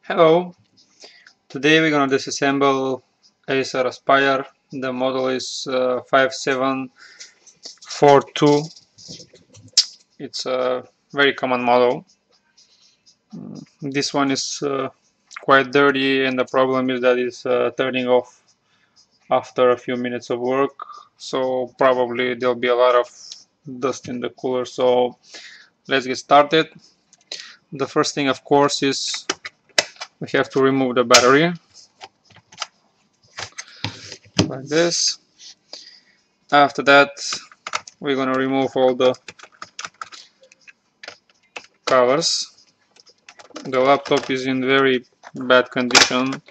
Hello, today we're going to disassemble Acer Aspire. The model is 5742. It's a very common model. This one is quite dirty, and the problem is that it's turning off after a few minutes of work, so probably there'll be a lot of dust in the cooler. So let's get started. The first thing, of course, is we have to remove the battery like this. After that, we're going to remove all the covers. The laptop is in very bad condition.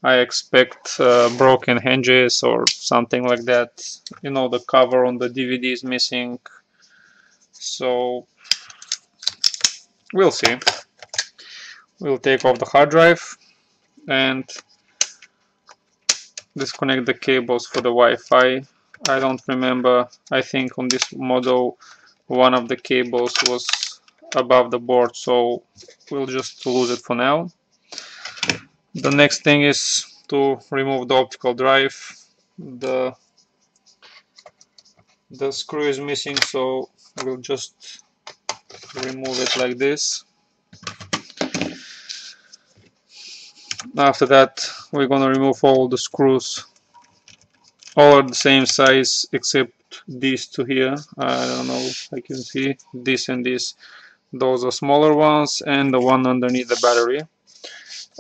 I expect broken hinges or something like that. You know, the cover on the DVD is missing, so we'll see. We'll take off the hard drive and disconnect the cables for the Wi-Fi. I don't remember. I think on this model one of the cables was above the board, so we'll just lose it for now. The next thing is to remove the optical drive. The screw is missing, so we'll just remove it like this. After that, we're gonna remove all the screws. All are the same size except these two here. I don't know if I can see this and this. Those are smaller ones, and the one underneath the battery.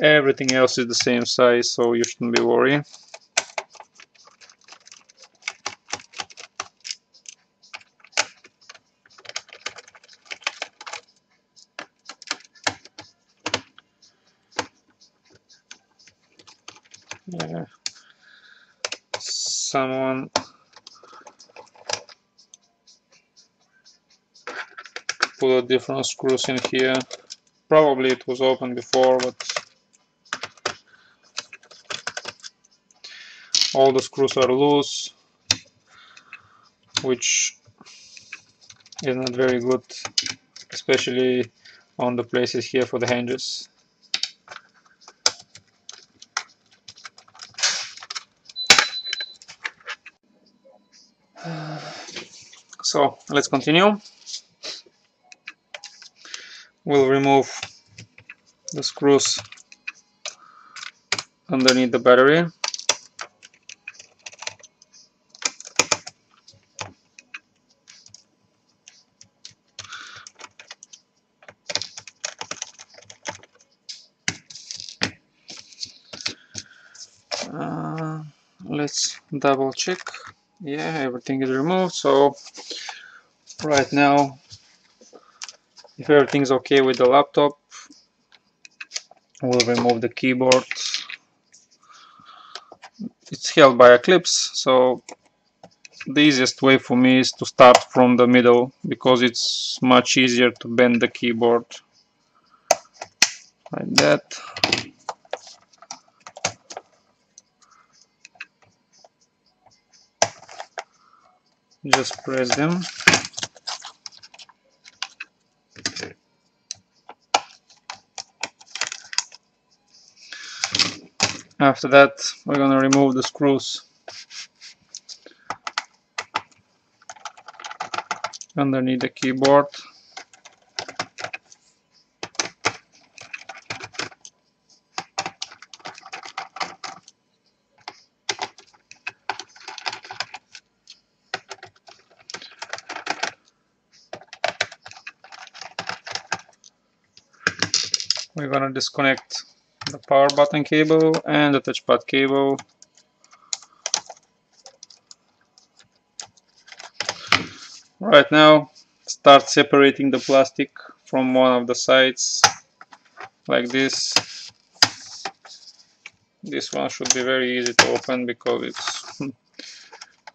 Everything else is the same size, so you shouldn't be worried. Yeah. Someone put different screws in here. Probably it was open before, but all the screws are loose, which is not very good, especially on the places here for the hinges. So let's continue. We'll remove the screws underneath the battery. Let's double check. Yeah, everything is removed. So right now, if everything's okay with the laptop, we'll remove the keyboard. It's held by a clips, so the easiest way for me is to start from the middle, because it's much easier to bend the keyboard like that. Just press them. After that, we're gonna remove the screws underneath the keyboard. We're gonna disconnect the power button cable and the touchpad cable. Right now, start separating the plastic from one of the sides like this. This one should be very easy to open because it's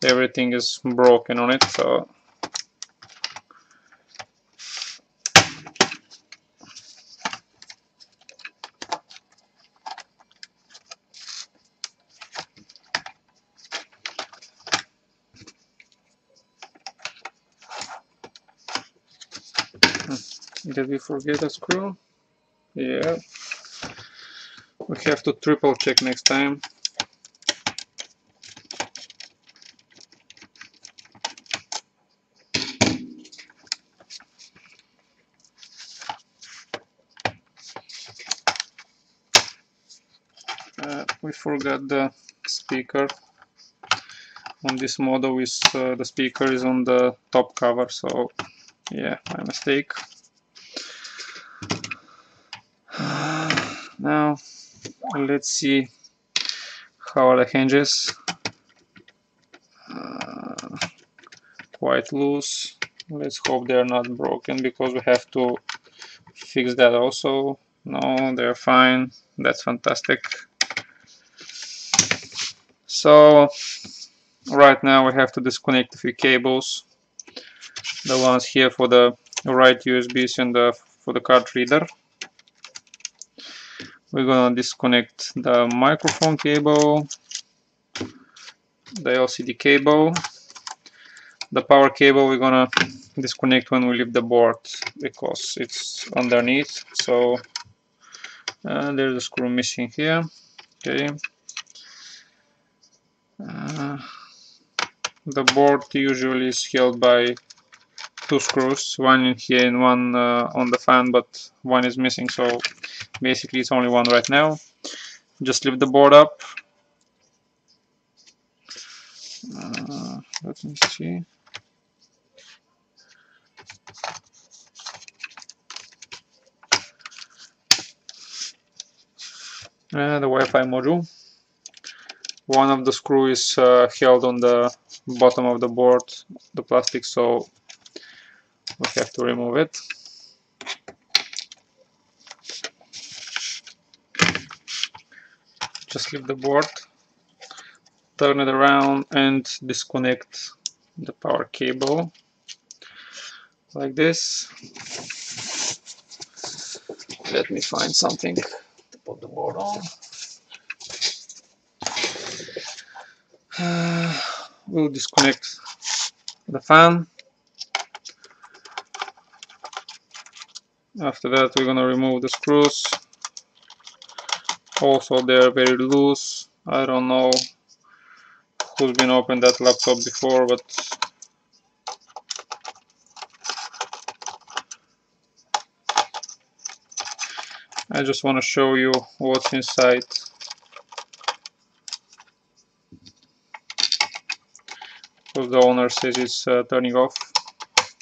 everything is broken on it. So did we forget a screw? Yeah. We have to triple check next time. We forgot the speaker. On this model is the speaker is on the top cover, so yeah, my mistake. Now let's see how are the hinges. Quite loose. Let's hope they're not broken, because we have to fix that also. No, they're fine. That's fantastic. So right now we have to disconnect a few cables. The ones here for the right USBs and for the card reader. We're gonna disconnect the microphone cable, the LCD cable. The power cable we're gonna disconnect when we leave the board, because it's underneath. So there's a screw missing here. Okay. The board usually is held by two screws, one in here and one on the fan, but one is missing, so basically it's only one right now. Just lift the board up. Let me see. The Wi-Fi module. One of the screws is held on the bottom of the board, the plastic, so we have to remove it. Just lift the board, turn it around and disconnect the power cable like this. Let me find something to put the board on. We'll disconnect the fan. After that we're gonna remove the screws. Also they're very loose. I don't know who's been opened that laptop before, but I just want to show you what's inside. Because the owner says it's turning off.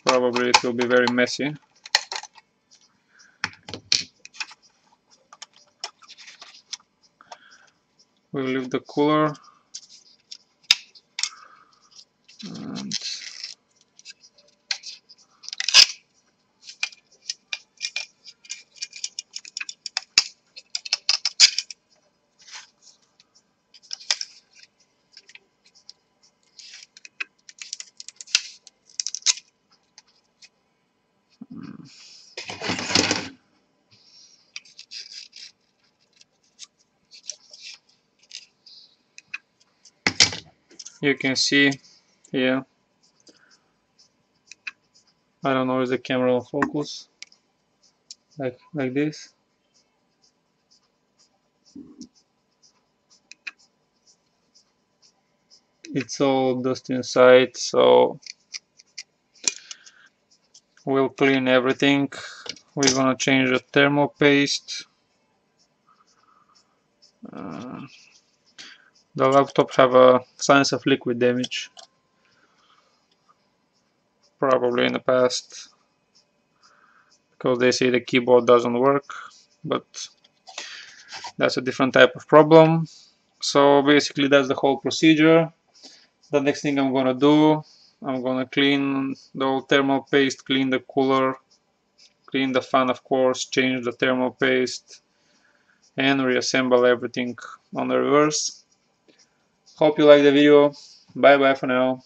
Probably it will be very messy. We'll leave the cooler. And you can see here, I don't know if the camera will focus, like this. It's all dust inside, so we'll clean everything. We're gonna change the thermal paste. The laptop have a signs of liquid damage, probably in the past, because they say the keyboard doesn't work, but that's a different type of problem. So basically that's the whole procedure. The next thing I'm gonna do, I'm gonna clean the old thermal paste, clean the cooler, clean the fan of course, change the thermal paste, and reassemble everything on the reverse. Hope you like the video. Bye bye for now.